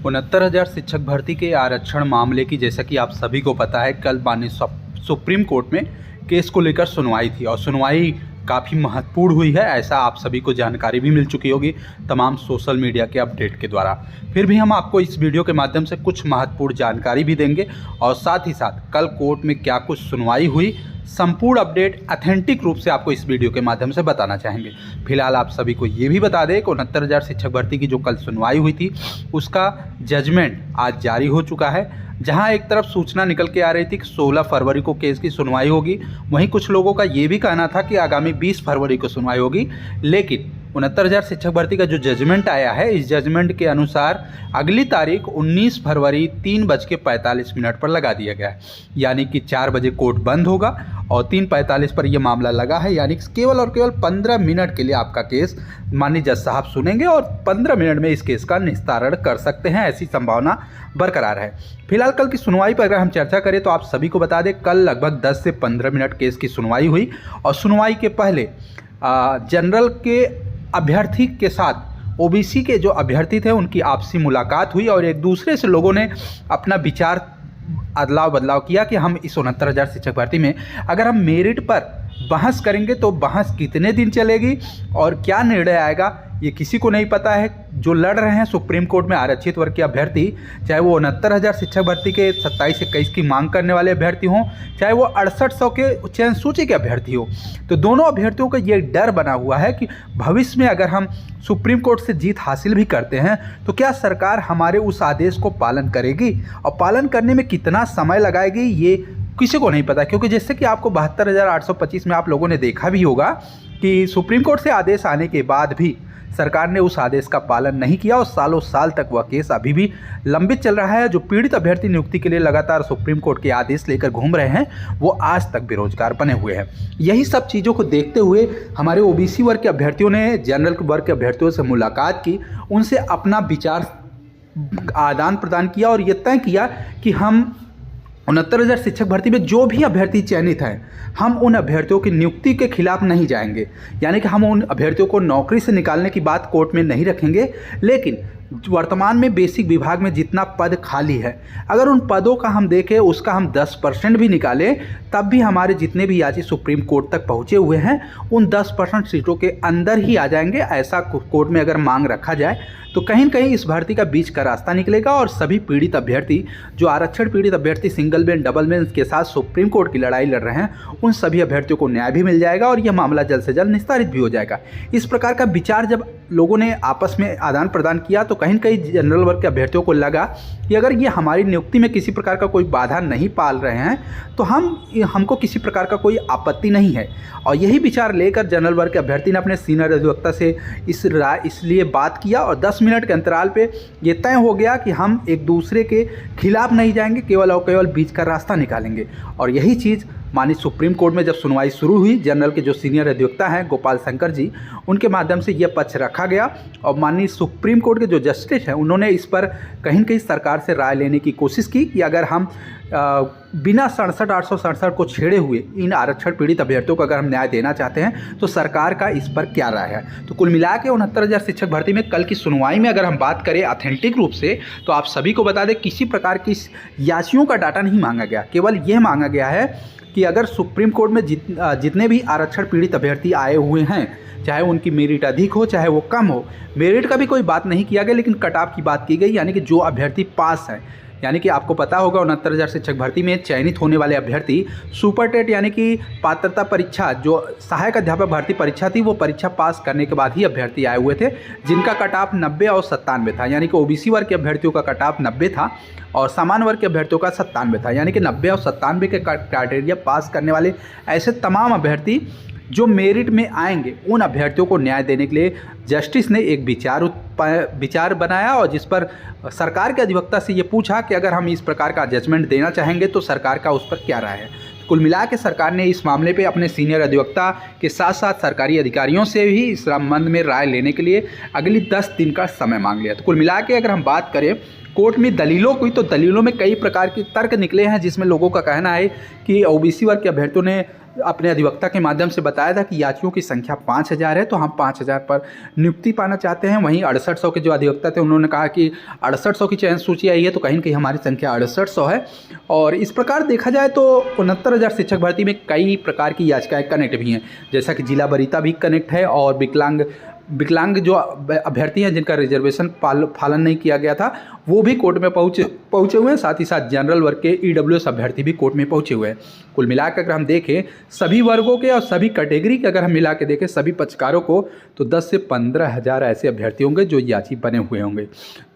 69,000 शिक्षक भर्ती के आरक्षण मामले की, जैसा कि आप सभी को पता है, कल माननीय सुप्रीम कोर्ट में केस को लेकर सुनवाई थी और सुनवाई काफ़ी महत्वपूर्ण हुई है। ऐसा आप सभी को जानकारी भी मिल चुकी होगी तमाम सोशल मीडिया के अपडेट के द्वारा। फिर भी हम आपको इस वीडियो के माध्यम से कुछ महत्वपूर्ण जानकारी भी देंगे और साथ ही साथ कल कोर्ट में क्या कुछ सुनवाई हुई, संपूर्ण अपडेट ऑथेंटिक रूप से आपको इस वीडियो के माध्यम से बताना चाहेंगे। फिलहाल आप सभी को ये भी बता दें कि 69,000 शिक्षक भर्ती की जो कल सुनवाई हुई थी उसका जजमेंट आज जारी हो चुका है। जहां एक तरफ सूचना निकल के आ रही थी कि 16 फरवरी को केस की सुनवाई होगी, वहीं कुछ लोगों का ये भी कहना था कि आगामी 20 फरवरी को सुनवाई होगी। लेकिन 69,000 शिक्षक भर्ती का जो जजमेंट आया है, इस जजमेंट के अनुसार अगली तारीख 19 फरवरी 3:45 पर लगा दिया गया है। यानी कि 4 बजे कोर्ट बंद होगा और 3:45 पर यह मामला लगा है। यानी कि केवल और केवल 15 मिनट के लिए आपका केस माननीय जज साहब सुनेंगे और 15 मिनट में इस केस का निस्तारण कर सकते हैं, ऐसी संभावना बरकरार है। फिलहाल कल की सुनवाई पर अगर हम चर्चा करें तो आप सभी को बता दें, कल लगभग 10 से 15 मिनट केस की सुनवाई हुई और सुनवाई के पहले जनरल के अभ्यर्थी के साथ ओबीसी के जो अभ्यर्थी थे उनकी आपसी मुलाकात हुई और एक दूसरे से लोगों ने अपना विचार अदलाव बदलाव किया कि हम इस 69,000 शिक्षक भर्ती में अगर हम मेरिट पर बहस करेंगे तो बहस कितने दिन चलेगी और क्या निर्णय आएगा, ये किसी को नहीं पता है। जो लड़ रहे हैं सुप्रीम कोर्ट में आरक्षित वर्ग के अभ्यर्थी, चाहे वो 69,000 शिक्षक भर्ती के 27-21 की मांग करने वाले अभ्यर्थी हों, चाहे वो 6800 के चयन सूची के अभ्यर्थी हो, तो दोनों अभ्यर्थियों को ये डर बना हुआ है कि भविष्य में अगर हम सुप्रीम कोर्ट से जीत हासिल भी करते हैं तो क्या सरकार हमारे उस आदेश को पालन करेगी और पालन करने में कितना समय लगाएगी, ये किसी को नहीं पता। क्योंकि जैसे कि आपको 72,825 में आप लोगों ने देखा भी होगा कि सुप्रीम कोर्ट से आदेश आने के बाद भी सरकार ने उस आदेश का पालन नहीं किया और सालों साल तक वह केस अभी भी लंबित चल रहा है। जो पीड़ित अभ्यर्थी नियुक्ति के लिए लगातार सुप्रीम कोर्ट के आदेश लेकर घूम रहे हैं वो आज तक बेरोजगार बने हुए हैं। यही सब चीज़ों को देखते हुए हमारे ओबीसी वर्ग के अभ्यर्थियों ने जनरल वर्ग के अभ्यर्थियों से मुलाकात की, उनसे अपना विचार आदान प्रदान किया और ये तय किया कि हम 69,000 शिक्षक भर्ती में जो भी अभ्यर्थी चयनित हैं, हम उन अभ्यर्थियों की नियुक्ति के खिलाफ नहीं जाएंगे। यानी कि हम उन अभ्यर्थियों को नौकरी से निकालने की बात कोर्ट में नहीं रखेंगे, लेकिन वर्तमान में बेसिक विभाग में जितना पद खाली है, अगर उन पदों का हम देखें उसका हम 10% भी निकालें, तब भी हमारे जितने भी याची सुप्रीम कोर्ट तक पहुँचे हुए हैं उन 10% सीटों के अंदर ही आ जाएंगे। ऐसा कोर्ट में अगर मांग रखा जाए तो कहीं न कहीं इस भर्ती का बीच का रास्ता निकलेगा और सभी पीड़ित अभ्यर्थी, जो आरक्षण पीड़ित अभ्यर्थी सिंगल बेंच डबल बेंच के साथ सुप्रीम कोर्ट की लड़ाई लड़ रहे हैं, उन सभी अभ्यर्थियों को न्याय भी मिल जाएगा और यह मामला जल्द से जल्द निस्तारित भी हो जाएगा। इस प्रकार का विचार जब लोगों ने आपस में आदान प्रदान किया तो कहीं न कहीं जनरल वर्ग के अभ्यर्थियों को लगा कि अगर ये हमारी नियुक्ति में किसी प्रकार का कोई बाधा नहीं पाल रहे हैं तो हमको किसी प्रकार का कोई आपत्ति नहीं है। और यही विचार लेकर जनरल वर्ग के अभ्यर्थी ने अपने सीनियर अधिवक्ता से इसलिए बात किया और 10 मिनट के अंतराल पे ये तय हो गया कि हम एक दूसरे के खिलाफ नहीं जाएंगे, केवल और केवल बीच का रास्ता निकालेंगे। और यही चीज़ माननीय सुप्रीम कोर्ट में जब सुनवाई शुरू हुई, जनरल के जो सीनियर अधिवक्ता हैं गोपाल शंकर जी, उनके माध्यम से यह पक्ष रखा गया और माननीय सुप्रीम कोर्ट के जो जस्टिस हैं उन्होंने इस पर कहीं न कहीं सरकार से राय लेने की कोशिश की कि अगर हम बिना 67,867 को छेड़े हुए इन आरक्षण पीड़ित अभ्यर्थियों को अगर हम न्याय देना चाहते हैं तो सरकार का इस पर क्या राय है। तो कुल मिला के 69,000 शिक्षक भर्ती में कल की सुनवाई में अगर हम बात करें ऑथेंटिक रूप से, तो आप सभी को बता दें किसी प्रकार की याचियों का डाटा नहीं मांगा गया। केवल यह मांगा गया है कि अगर सुप्रीम कोर्ट में जितने भी आरक्षण पीड़ित अभ्यर्थी आए हुए हैं, चाहे उनकी मेरिट अधिक हो चाहे वो कम हो, मेरिट का भी कोई बात नहीं किया गया, लेकिन कट ऑफ की बात की गई। यानी कि जो अभ्यर्थी पास हैं, यानी कि आपको पता होगा 69,000 शिक्षक भर्ती में चयनित होने वाले अभ्यर्थी सुपर टेट यानी कि पात्रता परीक्षा, जो सहायक अध्यापक भर्ती परीक्षा थी, वो परीक्षा पास करने के बाद ही अभ्यर्थी आए हुए थे, जिनका कट ऑफ 90 और 97 था। यानी कि ओबीसी वर्ग के अभ्यर्थियों का कट ऑफ 90 था और सामान्य वर्ग के अभ्यर्थियों का 97 था। यानी कि 90 और 97 के क्राइटेरिया पास करने वाले ऐसे तमाम अभ्यर्थी जो मेरिट में आएंगे, उन अभ्यर्थियों को न्याय देने के लिए जस्टिस ने एक विचार बनाया और जिस पर सरकार के अधिवक्ता से ये पूछा कि अगर हम इस प्रकार का जजमेंट देना चाहेंगे तो सरकार का उस पर क्या राय है। कुल मिला के सरकार ने इस मामले पे अपने सीनियर अधिवक्ता के साथ साथ सरकारी अधिकारियों से भी इस संबंध में राय लेने के लिए अगली 10 दिन का समय मांग लिया। तो कुल मिला के अगर हम बात करें कोर्ट में दलीलों हुई तो दलीलों में कई प्रकार के तर्क निकले हैं, जिसमें लोगों का कहना है कि ओबीसी वर्ग के अभ्यर्थियों ने अपने अधिवक्ता के माध्यम से बताया था कि याचियों की संख्या 5000 है, तो हम 5000 पर नियुक्ति पाना चाहते हैं। वहीं 6800 के जो अधिवक्ता थे उन्होंने कहा कि 6800 की चयन सूची आई है, तो कहीं ना कहीं हमारी संख्या 6800 है। और इस प्रकार देखा जाए तो 69,000 शिक्षक भर्ती में कई प्रकार की याचिकाएँ कनेक्ट भी हैं, जैसा कि जिला वरीयता भी कनेक्ट है और विकलांग जो अभ्यर्थी हैं जिनका रिजर्वेशन पालन नहीं किया गया था वो भी कोर्ट में पहुँचे हुए हैं। साथ ही साथ जनरल वर्ग के ईडब्ल्यूएस अभ्यर्थी भी कोर्ट में पहुँचे हुए हैं। कुल मिलाकर अगर हम देखें सभी वर्गों के और सभी कैटेगरी के अगर हम मिला के देखें सभी पक्षकारों को, तो 10 से 15 हज़ार ऐसे अभ्यर्थी होंगे जो याची बने हुए होंगे।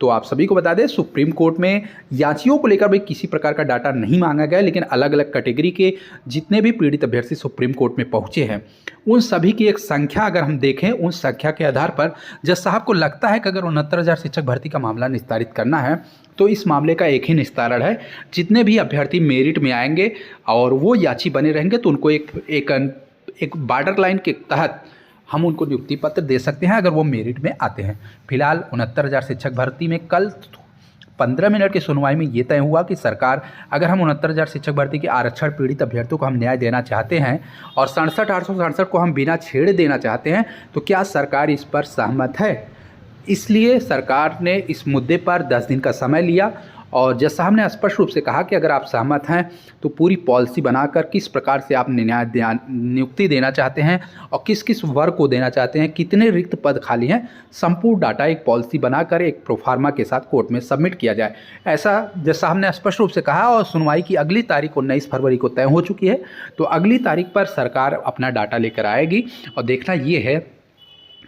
तो आप सभी को बता दें सुप्रीम कोर्ट में याचियों को लेकर भी किसी प्रकार का डाटा नहीं मांगा गया, लेकिन अलग अलग कैटेगरी के जितने भी पीड़ित अभ्यर्थी सुप्रीम कोर्ट में पहुँचे हैं उन सभी की एक संख्या अगर हम देखें, उन संख्या के आधार पर जज साहब को लगता है कि अगर 69,000 शिक्षक भर्ती का मामला निस्तारित करना है तो इस मामले का एक ही निस्तारण है। जितने भी अभ्यर्थी मेरिट में आएंगे और वो याची बने रहेंगे तो उनको एक बॉर्डर लाइन के तहत हम उनको नियुक्ति पत्र दे सकते हैं अगर वो मेरिट में आते हैं। फिलहाल 69,000 शिक्षक भर्ती में कल 15 मिनट की सुनवाई में ये तय हुआ कि सरकार अगर हम 69,000 शिक्षक भर्ती के आरक्षण पीड़ित अभ्यर्थियों को हम न्याय देना चाहते हैं और 67,867 को हम बिना छेड़े देना चाहते हैं, तो क्या सरकार इस पर सहमत है। इसलिए सरकार ने इस मुद्दे पर 10 दिन का समय लिया और जज साहब ने स्पष्ट रूप से कहा कि अगर आप सहमत हैं तो पूरी पॉलिसी बनाकर किस प्रकार से आप नियुक्ति देना चाहते हैं और किस किस वर्ग को देना चाहते हैं, कितने रिक्त पद खाली हैं, संपूर्ण डाटा एक पॉलिसी बनाकर एक प्रोफार्मा के साथ कोर्ट में सबमिट किया जाए, ऐसा जज साहब ने स्पष्ट रूप से कहा। और सुनवाई की अगली तारीख 19 फरवरी को तय हो चुकी है, तो अगली तारीख पर सरकार अपना डाटा लेकर आएगी और देखना ये है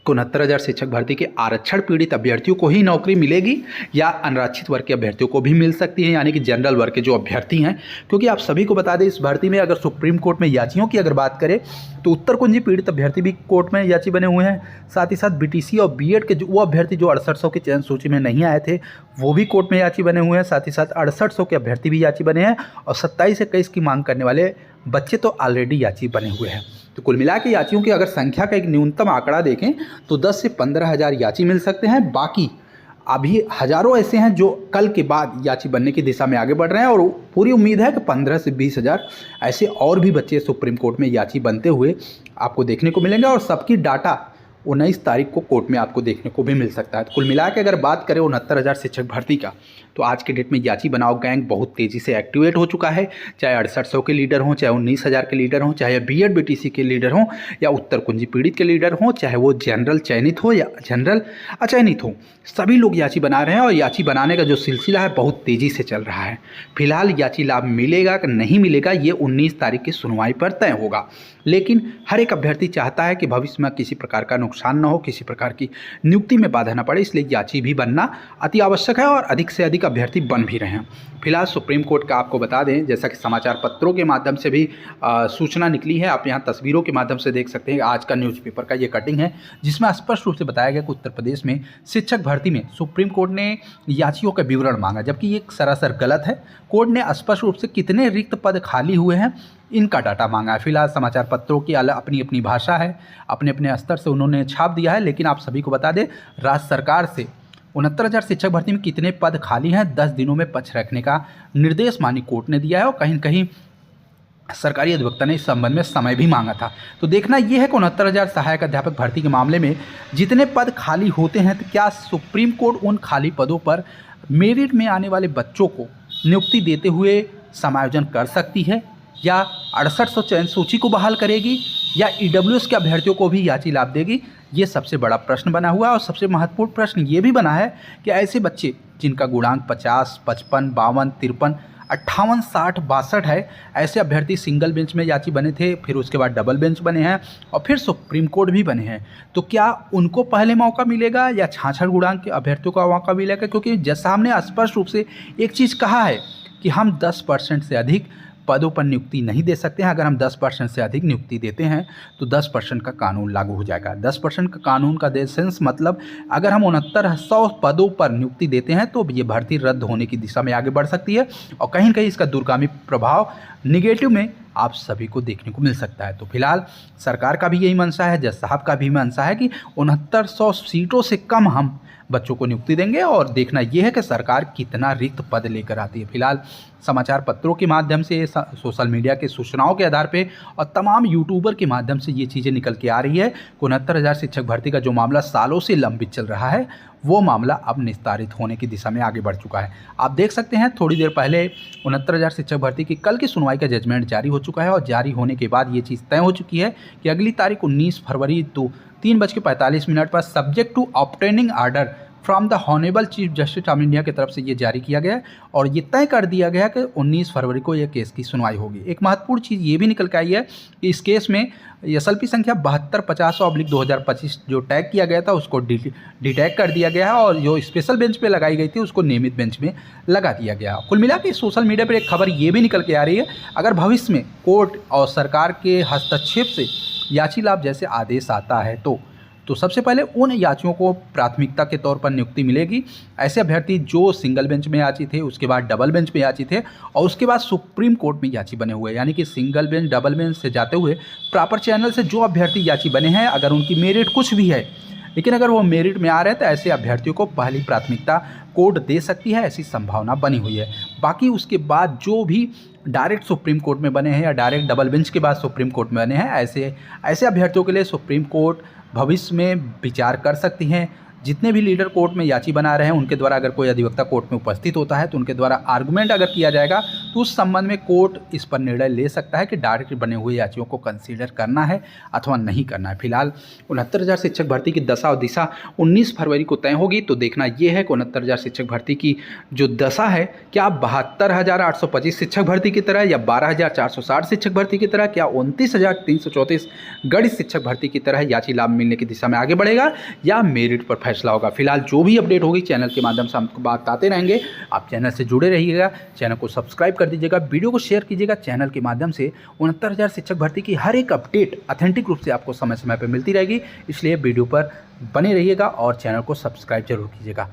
69,000 शिक्षक भर्ती के आरक्षण पीड़ित अभ्यर्थियों को ही नौकरी मिलेगी या अनारक्षित वर्ग के अभ्यर्थियों को भी मिल सकती है, यानी कि जनरल वर्ग के जो अभ्यर्थी हैं। क्योंकि आप सभी को बता दें इस भर्ती में अगर सुप्रीम कोर्ट में याचियों की अगर बात करें तो उत्तर कुंजी पीड़ित अभ्यर्थी भी कोर्ट में याची बने हुए हैं। साथ ही साथ बीटीसी और बीएड के वो अभ्यर्थी जो 6800 की चयन सूची में नहीं आए थे वो भी कोर्ट में याची बने हुए हैं। साथ ही साथ 6800 के अभ्यर्थी भी याची बने हैं और 27-21 की मांग करने वाले बच्चे तो ऑलरेडी याची बने हुए हैं। तो कुल मिला के याचियों की अगर संख्या का एक न्यूनतम आंकड़ा देखें तो 10 से 15 हज़ार याची मिल सकते हैं। बाकी अभी हज़ारों ऐसे हैं जो कल के बाद याची बनने की दिशा में आगे बढ़ रहे हैं और पूरी उम्मीद है कि 15 से 20 हज़ार ऐसे और भी बच्चे सुप्रीम कोर्ट में याची बनते हुए आपको देखने को मिलेंगे और सबकी डाटा 19 तारीख को कोर्ट में आपको देखने को भी मिल सकता है। तो कुल मिला के अगर बात करें 69,000 शिक्षक भर्ती का, तो आज के डेट में याची बनाओ गैंग बहुत तेज़ी से एक्टिवेट हो चुका है। चाहे 6800 के लीडर हों, चाहे 19,000 के लीडर हों, चाहे बीएड बीटीसी के लीडर हों या उत्तर कुंजी पीड़ित के लीडर हों, चाहे वो जनरल चयनित हो या जनरल अचयनित हो, सभी लोग याची बना रहे हैं और याची बनाने का जो सिलसिला है बहुत तेज़ी से चल रहा है। फिलहाल याची लाभ मिलेगा कि नहीं मिलेगा ये 19 तारीख की सुनवाई पर तय होगा, लेकिन हर एक अभ्यर्थी चाहता है कि भविष्य में किसी प्रकार का नुकसान न हो, किसी प्रकार की नियुक्ति में बाधा न पड़े, इसलिए याची भी बनना अति आवश्यक है और अधिक से अधिक अभ्यर्थी बन भी रहे हैं। फिलहाल सुप्रीम कोर्ट का आपको बता दें, जैसा कि समाचार पत्रों के माध्यम से भी सूचना निकली है, आप यहाँ तस्वीरों के माध्यम से देख सकते हैं। आज का न्यूज़पेपर का ये कटिंग है जिसमें स्पष्ट रूप से बताया गया कि उत्तर प्रदेश में शिक्षक भर्ती में सुप्रीम कोर्ट ने याचियों का विवरण मांगा, जबकि ये सरासर गलत है। कोर्ट ने स्पष्ट रूप से कितने रिक्त पद खाली हुए हैं इनका डाटा मांगा है। फिलहाल समाचार पत्रों की अपनी अपनी भाषा है, अपने अपने स्तर से उन्होंने छाप दिया है, लेकिन आप सभी को बता दें राज्य सरकार से 69,000 शिक्षक भर्ती में कितने पद खाली हैं 10 दिनों में पक्ष रखने का निर्देश माननीय कोर्ट ने दिया है और कहीं न कहीं सरकारी अधिवक्ता ने इस संबंध में समय भी मांगा था। तो देखना यह है कि 69,000 सहायक अध्यापक भर्ती के मामले में जितने पद खाली होते हैं तो क्या सुप्रीम कोर्ट उन खाली पदों पर मेरिट में आने वाले बच्चों को नियुक्ति देते हुए समायोजन कर सकती है या 6800 चयन सूची को बहाल करेगी या ईडब्ल्यूएस के अभ्यर्थियों को भी याची लाभ देगी। ये सबसे बड़ा प्रश्न बना हुआ है और सबसे महत्वपूर्ण प्रश्न ये भी बना है कि ऐसे बच्चे जिनका गुणांक 50, 55, 52, 53, 58, 60, 62 है, ऐसे अभ्यर्थी सिंगल बेंच में याची बने थे, फिर उसके बाद डबल बेंच बने हैं और फिर सुप्रीम कोर्ट भी बने हैं। तो क्या उनको पहले मौका मिलेगा या 66 गुणांक के अभ्यर्थियों को मौका मिलेगा? क्योंकि जज साहब ने स्पष्ट रूप से एक चीज़ कहा है कि हम 10% से अधिक पदों पर नियुक्ति नहीं दे सकते हैं। अगर हम 10% से अधिक नियुक्ति देते हैं तो 10% का कानून लागू हो जाएगा। 10% का कानून का सेंस मतलब अगर हम 6900 पदों पर नियुक्ति देते हैं तो ये भर्ती रद्द होने की दिशा में आगे बढ़ सकती है और कहीं न कहीं इसका दूरगामी प्रभाव निगेटिव में आप सभी को देखने को मिल सकता है। तो फिलहाल सरकार का भी यही मंशा है, जज साहब का भी मंशा है कि 6900 सीटों से कम हम बच्चों को नियुक्ति देंगे और देखना यह है कि सरकार कितना रिक्त पद लेकर आती है। फिलहाल समाचार पत्रों के माध्यम से, सोशल मीडिया के सूचनाओं के आधार पे और तमाम यूट्यूबर के माध्यम से ये चीज़ें निकल के आ रही है। 69,000 शिक्षक भर्ती का जो मामला सालों से लंबित चल रहा है, वो मामला अब निस्तारित होने की दिशा में आगे बढ़ चुका है। आप देख सकते हैं थोड़ी देर पहले 69,000 शिक्षक भर्ती की कल की सुनवाई का जजमेंट जारी हो चुका है और जारी होने के बाद ये चीज़ तय हो चुकी है कि अगली तारीख 19 फरवरी 3:45 पर subject to obtaining order from the honourable chief justice of India की तरफ से ये जारी किया गया है और ये तय कर दिया गया कि 19 फरवरी को यह केस की सुनवाई होगी। एक महत्वपूर्ण चीज़ ये भी निकल के आई है कि इस केस में SLP संख्या 7250/2025 जो टैग किया गया था उसको डिटैग कर दिया गया है और जो स्पेशल बेंच पे लगाई गई थी उसको नियमित बेंच में लगा दिया गया। कुल मिला के सोशल मीडिया पर एक खबर ये भी निकल के आ रही है, अगर भविष्य में कोर्ट और सरकार के हस्तक्षेप से याची लाभ जैसे आदेश आता है तो सबसे पहले उन याचियों को प्राथमिकता के तौर पर नियुक्ति मिलेगी। ऐसे अभ्यर्थी जो सिंगल बेंच में याची थे, उसके बाद डबल बेंच में याची थे और उसके बाद सुप्रीम कोर्ट में याची बने हुए, यानी कि सिंगल बेंच डबल बेंच से जाते हुए प्रॉपर चैनल से जो अभ्यर्थी याची बने हैं, अगर उनकी मेरिट कुछ भी है लेकिन अगर वो मेरिट में आ रहे हैं तो ऐसे अभ्यर्थियों को पहली प्राथमिकता कोर्ट दे सकती है, ऐसी संभावना बनी हुई है। बाकी उसके बाद जो भी डायरेक्ट सुप्रीम कोर्ट में बने हैं या डायरेक्ट डबल बेंच के बाद सुप्रीम कोर्ट में बने हैं, ऐसे अभ्यर्थियों के लिए सुप्रीम कोर्ट भविष्य में विचार कर सकती हैं। जितने भी लीडर कोर्ट में याची बना रहे हैं उनके द्वारा अगर कोई अधिवक्ता कोर्ट में उपस्थित होता है तो उनके द्वारा आर्गुमेंट अगर किया जाएगा तो उस संबंध में कोर्ट इस पर निर्णय ले सकता है कि डायरेक्ट बने हुए याचियों को कंसीडर करना है अथवा नहीं करना है। फिलहाल 69,000 शिक्षक भर्ती की दशा और दिशा 19 फरवरी को तय होगी, तो देखना यह है कि 69,000 शिक्षक भर्ती की जो दशा है, क्या 72,825 शिक्षक भर्ती की तरह या 12,460 शिक्षक भर्ती की तरह, क्या 29,334 गणित शिक्षक भर्ती की तरह याची लाभ मिलने की दिशा में आगे बढ़ेगा या मेरिट पर फैसला होगा। फिलहाल जो भी अपडेट होगी चैनल के माध्यम से हम बताते रहेंगे। आप चैनल से जुड़े रहिएगा, चैनल को सब्सक्राइब कर दीजिएगा, वीडियो को शेयर कीजिएगा। चैनल के माध्यम से 69,000 शिक्षक भर्ती की हर एक अपडेट ऑथेंटिक रूप से आपको समय समय पर मिलती रहेगी, इसलिए वीडियो पर बने रहिएगा और चैनल को सब्सक्राइब जरूर कीजिएगा।